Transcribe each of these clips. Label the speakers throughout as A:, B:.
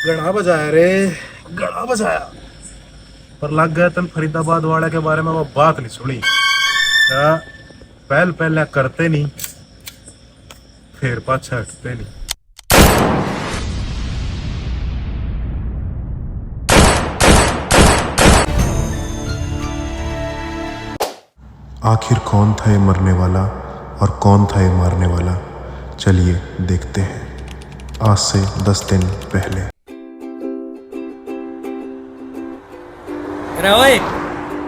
A: गड़ा बजाया रे, गड़ा बजाया। पर लग गया तन फरीदाबाद वाले के बारे में वो बात नहीं सुनी। पहल पहले करते नहीं, फिर पाछा हटते नहीं।
B: आखिर कौन था ये मरने वाला और कौन था ये मारने वाला? चलिए देखते हैं। आज से 10 दिन पहले।
C: अरे ओए,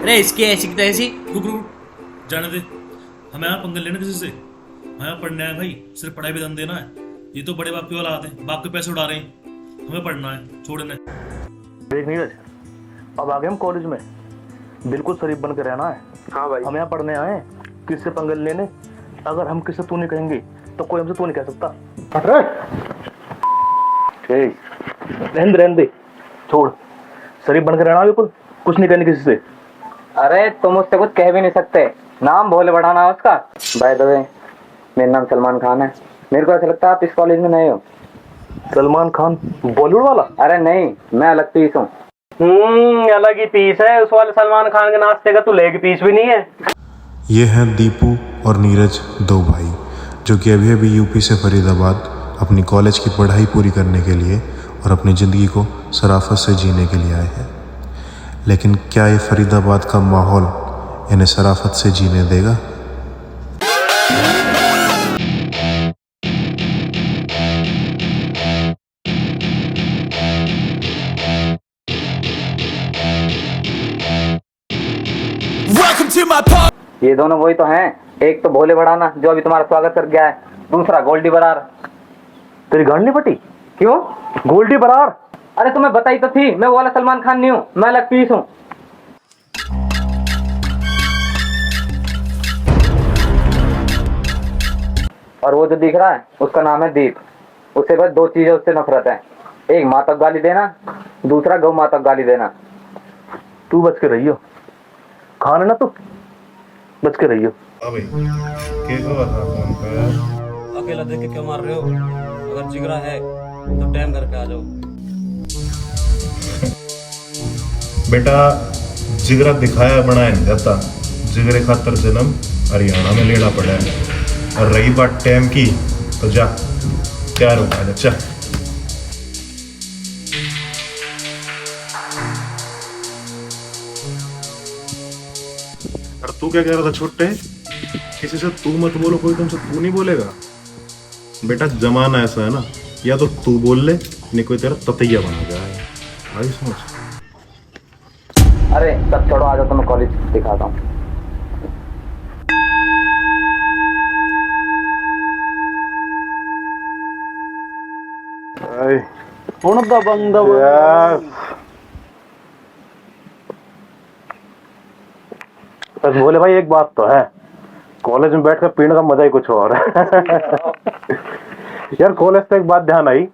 C: अरे इसकी ऐसी की तैसी
D: रुक रुक जाने दे। हमें यहाँ पंगे लेना किसी से? हमें यहाँ पढ़ना है भाई, सिर्फ पढ़ाई पे ध्यान देना है। ये तो बड़े बाप की औलाद है, बाप के पैसे उड़ा रहे हैं। हमें पढ़ना है, छोड़ना है।
E: देख नीरज, अब आगे हम कॉलेज में बिल्कुल शरीफ बन के रहना है। हाँ भाई, हम यहाँ पढ़ने आए हैं, किससे पंगे लेने। अगर हम किससे तू नहीं कहेंगे तो कोई हमसे तू नहीं कह सकता। रहने दे, छोड़। शरीफ बन के रहना, बिल्कुल कुछ नहीं कहने किसी से।
F: अरे तुम उससे कुछ कह भी नहीं सकते, नाम भोले बढ़ाना है उसका। बाय द वे, मेरा नाम सलमान खान है। मेरे को ऐसा लगता है आप इस कॉलेज में नए हो।
E: सलमान खान बॉलीवुड वाला?
F: अरे नहीं, मैं अलग पीस हूँ।
E: अलग ही पीस है। उस वाले सलमान खान के नाश्ते का तू लेग पीस भी नहीं है।
B: ये हैं दीपू और नीरज, दो भाई जो कि अभी अभी यूपी से फरीदाबाद अपनी कॉलेज की पढ़ाई पूरी करने के लिए और अपनी ज़िंदगी को शराफत से जीने के लिए आए हैं। लेकिन क्या ये फरीदाबाद का माहौल इन्हें शराफत से जीने देगा?
F: ये दोनों वही तो हैं, एक तो भोले बढ़ाना जो अभी तुम्हारा स्वागत कर गया है, दूसरा गोल्डी बरार।
E: तेरी गांड नहीं फटी?
F: क्यों?
E: गोल्डी बरार?
F: अरे तुम्हें बताई तो थी, मैं वो वाला सलमान खान नहीं हूँ, मैं अलग पीस हूँ। और वो जो दिख रहा है उसका नाम है दीप। उसे बस दो चीजें उससे नफरत है, एक माँ तक गाली देना, दूसरा गौ माँ तक गाली देना।
E: तू बच के रहियो, खान है ना, तू बच के रहियो।
A: अबे कैसा था फोन पे?
C: अकेला देख के क्यों मार रहे हो? अगर जिगरा है तो टाइम करके आ जाओ।
A: बेटा, जिगरा दिखाया बनाया नहीं जाता। जिगरे खातर जन्म हरियाणा में लेना पड़ा है। और रही बात टाइम की, तो जा तैयार होगा, अच्छा। और तू क्या कह रहा था छोटे? किसी से तू मत बोलो, कोई तुमसे तू नहीं बोलेगा। बेटा जमाना ऐसा है ना, या तो तू बोल ले, नहीं कोई तेरा ततैया बना जाए। भाई समझ।
F: अरे सब छोड़ो, आ जाओ, तुम्हें कॉलेज दिखाता हूँ।
E: बस बोले भाई, एक बात तो है, कॉलेज में बैठकर पीने का मजा ही कुछ और है। यार कॉलेज से एक बात ध्यान आई,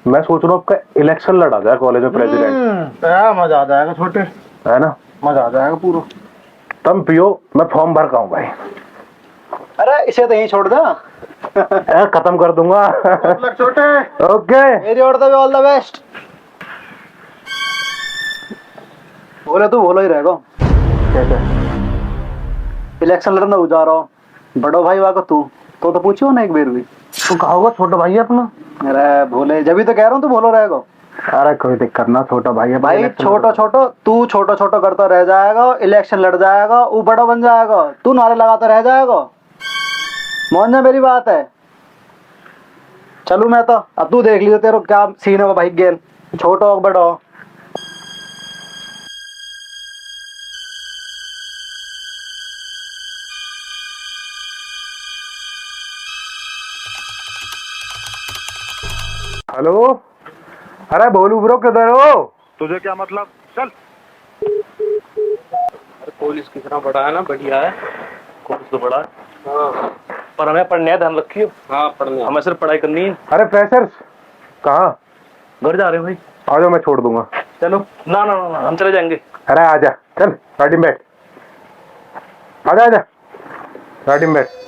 E: मैं सोच रहा हूँ आपका इलेक्शन लड़ा जाए कॉलेज में, प्रेसिडेंट।
G: मजा आ जाएगा छोटे,
E: है ना?
G: मजा आ जाएगा पूरा।
E: तुम पियो, मैं फॉर्म भर का हूँ भाई।
G: अरे इसे तो यहीं छोड़ दो,
E: खत्म कर दूंगा।
G: छोटे।
E: ओके,
G: मेरी ओर से भी ऑल द बेस्ट। बोले तू बोलो ही रहेगा।
E: कैसे
G: इलेक्शन लड़ना हो जा रहा हूँ, बड़ो भाई वाको तू तो पूछो ना एक बार भी।
E: तू कहा होगा छोटा भाई अपना?
G: अरे भोले, जब भी तो कह रहा हूँ तू बोलो रहेगा।
E: अरे कोई दिक्कत ना, छोटा भाई है
G: भाई। छोटो छोटो तू छोटो छोटो करता रह जाएगा, इलेक्शन लड़ जाएगा, वो बड़ा बन जाएगा, तू नारे लगाता रह जाएगा। मान जा, मेरी बात है। चलू मैं तो, अब तू देख लीजिए तेरा क्या सीन होगा भाई। गेल छोटो हो बड़ो।
A: हेलो, अरे बोलू ब्रो किधर हो? तुझे क्या मतलब? चल।
E: अरे कॉलेज कितना बड़ा है ना, बढ़िया है कॉलेज तो बड़ा है। हाँ पर हमें पढ़ने है, ध्यान रखियो। हाँ पढ़ने, हमें सिर्फ पढ़ाई करनी है।
A: अरे फ्रेशर्स कहाँ?
E: घर जा रहे हैं भाई।
A: आ जाओ, मैं छोड़ दूंगा।
E: चलो। ना ना ना, हम चले जाएंगे।
A: अरे आजा, चल गाड़ी में बैठ। आजा आजा, गाड़ी में बैठ।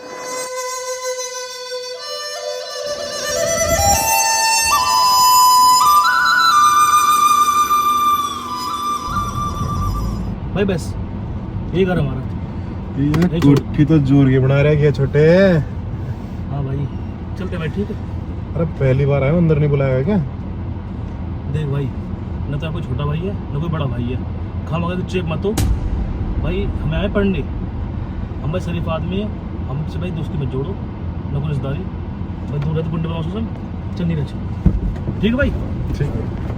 D: भाई बस ये घर हमारा।
A: ये कोठी तो जोर के बना रहा है छोटे।
D: हाँ भाई चलते भाई, ठीक है।
A: अरे पहली बार आया, अंदर नहीं बुलाया क्या?
D: देख भाई, न तो कोई छोटा भाई है न कोई बड़ा भाई है। खाम अगर चेप मत हो भाई, हमें आए पढ़ने। हम भाई शरीफ आदमी है, हमसे भाई दोस्ती मत जोड़ो, न कोई रिश्तेदारी। भाई दूर है तो गुंडे बनाओ से चल नहीं रहे। ठीक है भाई?
A: ठीक है।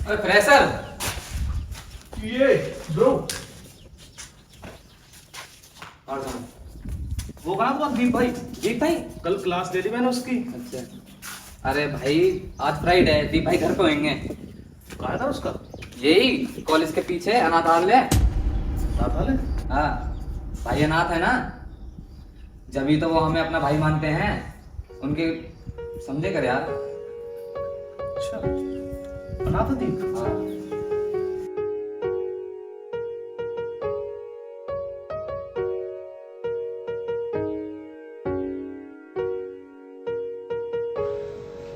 F: अरे फ्रेशर,
E: ये ब्रो वो कहाँ था दीप भाई?
F: दीप भाई?
E: कल क्लास ले ली मैंने उसकी।
F: अच्छा। अरे भाई आज फ्राइडे है, दीप भाई घर पे होंगे।
E: कहा था उसका?
F: यही कॉलेज के पीछे अनाथालय।
E: है?
F: हाँ भाई अनाथ है ना, जब तो वो हमें अपना भाई मानते हैं। उनके समझे कर यार।
E: अच्छा, बना था दीप।
F: हाँ।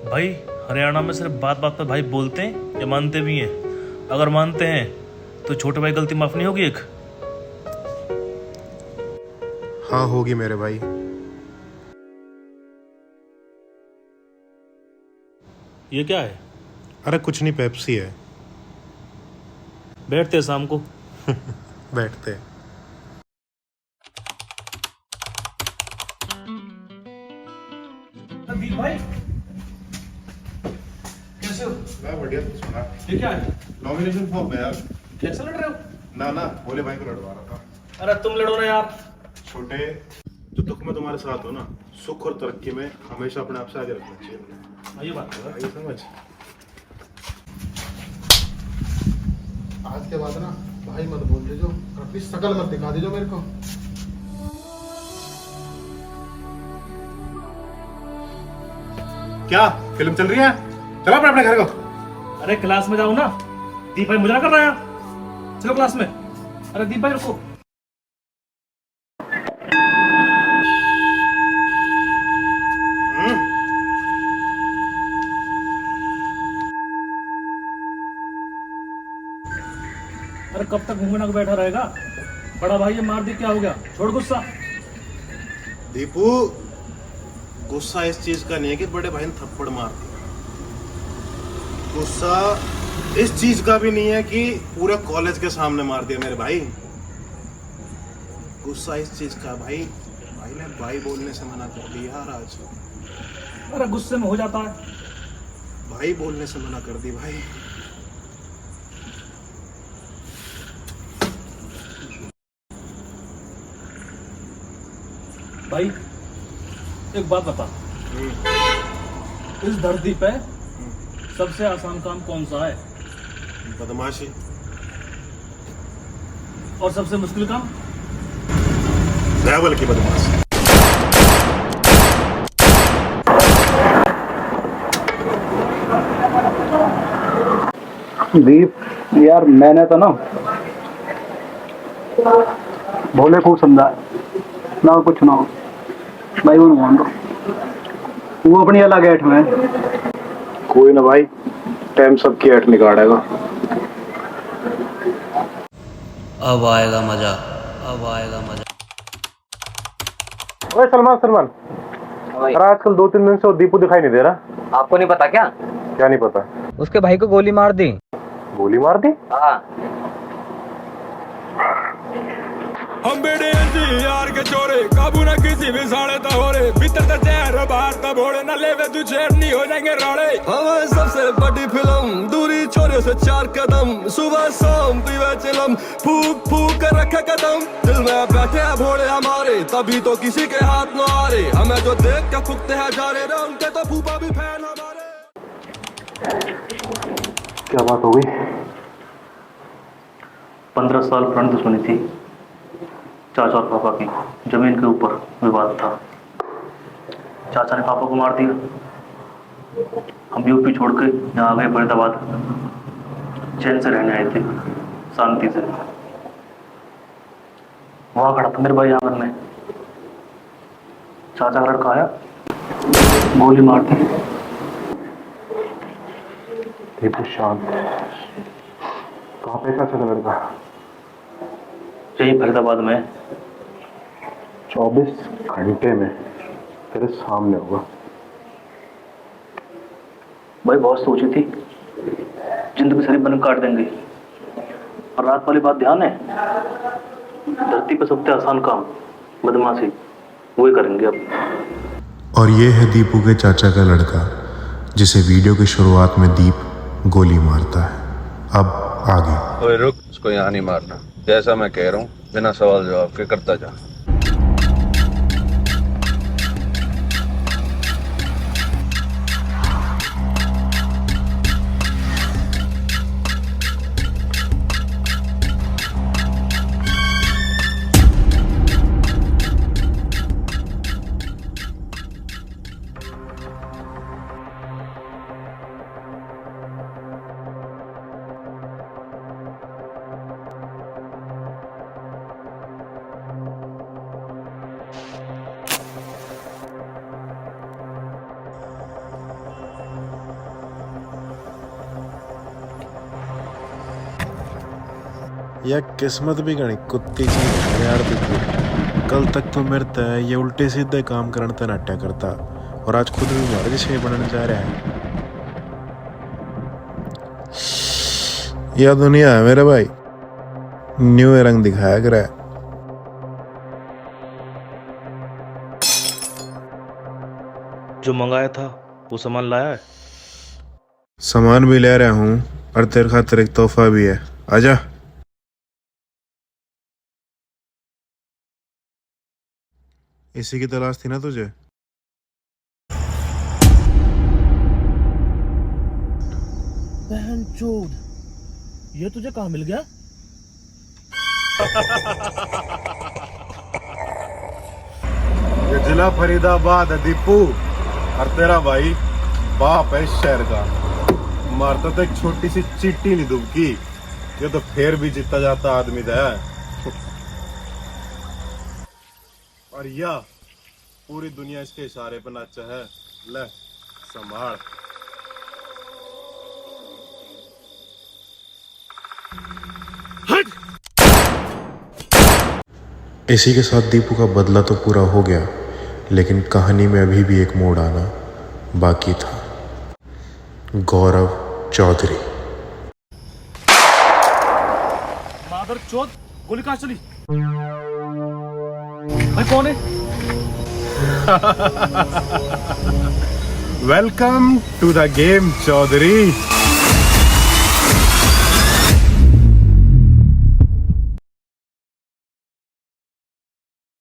D: भाई हरियाणा में सिर्फ बात बात पर भाई बोलते हैं या मानते भी हैं? अगर मानते हैं तो छोटे भाई गलती माफ नहीं होगी एक?
B: हाँ होगी मेरे भाई।
D: ये क्या है?
B: अरे कुछ नहीं, पेप्सी है।
D: बैठते हैं शाम को।
B: बैठते।
E: दीप भाई कैसे हो?
A: मैं बढ़िया। सुना
E: ये क्या है?
A: नॉमिनेशन फॉर्म है यार।
E: कैसे लड़ रहे हो?
A: ना ना, भोले भाई को लड़वा रहा था।
E: अरे तुम लड़ो ना यार।
A: छोटे, जो दुख में तुम्हारे साथ हो ना, सुख और तरक्की में हमेशा अपने आप से आगे रखना चाहिए।
E: हाँ, ये बात है।
A: ये समझ।
H: आज के बाद ना भाई मत बोल दीजो, और अपनी शकल मत दिखा दीजो मेरे को।
A: क्या फिल्म चल रही है? चलो अपने घर को।
E: अरे क्लास में जाओ ना। दीप भाई मुझे कर रहा है यहाँ। चलो क्लास में। अरे दीप भाई रुको। अरे कब तक घूमना को बैठा रहेगा? बड़ा भाई ये मार दी, क्या हो गया? छोड़ गुस्सा।
A: दीपू, गुस्सा इस चीज का नहीं है कि बड़े भाई ने थप्पड़ मार दिया। गुस्सा इस चीज का भी नहीं है कि पूरे कॉलेज के सामने मार दिया मेरे भाई। गुस्सा इस चीज का, भाई ने भाई बोलने से मना कर दिया यार आज।
E: अरे गुस्से में हो जाता है।
A: भाई बोलने से मना कर दी भाई।
E: भाई एक बात बता, इस धरती पे सबसे आसान काम कौन सा है?
A: बदमाशी।
E: और सबसे मुश्किल काम?
A: लेवल की बदमाशी।
G: दीप यार, मैंने तो ना भोले को समझा ना, कुछ ना हो भाई, वो नहीं मान दो, वो अपनी अलग ऐठ में।
A: कोई ना भाई, टाइम सबकी ऐठ निकालेगा।
C: अब आएगा मजा, अब आएगा मजा।
A: ओए सलमान,
F: भाई
A: अरे आजकल 2-3 दिन से वो दीपू दिखाई नहीं दे रहा।
F: आपको नहीं पता क्या?
A: क्या नहीं पता?
F: उसके भाई को गोली मार दी।
A: गोली मार दी?
F: हाँ।
I: हम बेड़े यार के चोरे, काबू ना किसी भी साड़े तहोरे, भीतर तक जहर बाहर तब होड़े, ना लेवे तू चेर नहीं हो जाएंगे रोड़े। हमें सबसे बड़ी फिल्म, दूरी छोरे से 4 कदम, सुबह शाम पीवे चिलम, फूक फूक कर रखे कदम, दिल में बैठे हैं भोड़े हमारे, तभी तो किसी के हाथ न आ रहे, हमें जो देख के फुकते हैं जा रहे, उनके तो फूफा भी फैन हमारे।
E: क्या बात हो गई? 15 साल पुरानी दुश्मनी थी चाचा और पापा की, जमीन के ऊपर विवाद था। चाचा ने पापा को मार दिया, हम यूपी छोड़ के यहाँ आ गए फरीदाबाद, चैन से रहने आए थे, शांति से। वहाँ खड़ा था मेरे भाई आंगन में, चाचा का लड़का आया, गोली मार दी।
H: दीपू शांत, कहाँ पे चाचा का लड़का?
E: यही फरीदाबाद में।
H: 24 घंटे में तेरे सामने होगा।
E: भाई बहुत सोची थी, जिंदगी शरीफ बन काट देंगे, और रात वाली बात ध्यान है, धरती पर सबसे आसान काम बदमाशी, वही करेंगे अब।
B: और ये है दीपू के चाचा का लड़का, जिसे वीडियो की शुरुआत में दीप गोली मारता है। अब आगे।
J: ओए रुक, उसको यहाँ नहीं मारना, जैसा मैं कह रहा हूँ बिना सवाल जवाब के करता जा।
B: यह किस्मत भी गणी कुत्ती चीज है यार दीपू। कल तक तो मेरे तय ये उल्टे सीधे काम करने तय नाट्या करता, और आज खुद भी मारे जैसे बनने जा रहा है। यह दुनिया है मेरे भाई, न्यू रंग दिखाया कर।
D: जो मंगाया था वो सामान लाया है?
B: सामान भी ले रहा हूँ और तेरे खातिर एक तोहफा भी है, आजा। इसी की तलाश थी ना तुझे?
D: बहन चोद, ये तुझे कहाँ मिल गया?
A: ये जिला फरीदाबाद है दीपू, और तेरा भाई बाप है इस शहर का। मारता तो एक छोटी सी चिट्टी नहीं दुबकी, ये तो फिर भी जीता जाता आदमी था। और यह पूरी दुनिया इसके इशारे पे नाचा है। ले संभाल।
B: इसी के साथ दीपू का बदला तो पूरा हो गया, लेकिन कहानी में अभी भी एक मोड़ आना बाकी था। गौरव चौधरी।
D: मादर चौथ, गोली कहाँ चली? भाई कौन है?
A: Welcome to the game Chaudhary.